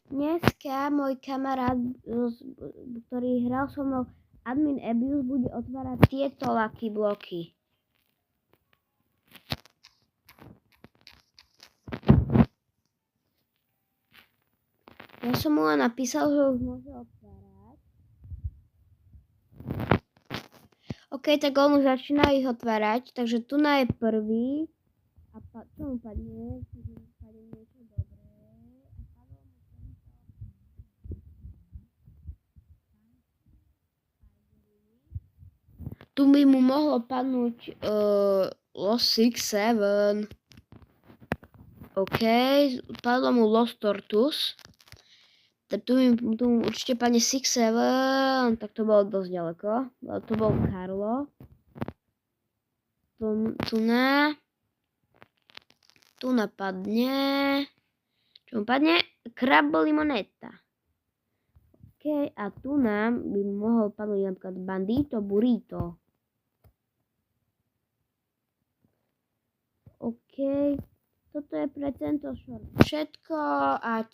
Dneska môj kamarát, ktorý hral so mnou Admin Abuse, bude otvárať tieto lucky bloky. Ja som mu len napísal, že už môže otvárať. OK, tak on už začína ich otvárať, takže tu je prvý. A čo mu padne? Padne niečo dobré. Tu by mu mohlo padnúť Lost 6-7. OK, padlo mu Lost Tortoise. Tak tu mu určite padne 6-7, tak to bolo dosť ďaleko. To bol Karlo. Tu napadne. Čo mu padne? Crabble Limonetta. OK, a tu nám by mohol padnúť napríklad Bandito Burrito. OK, toto je pre tento short všetko a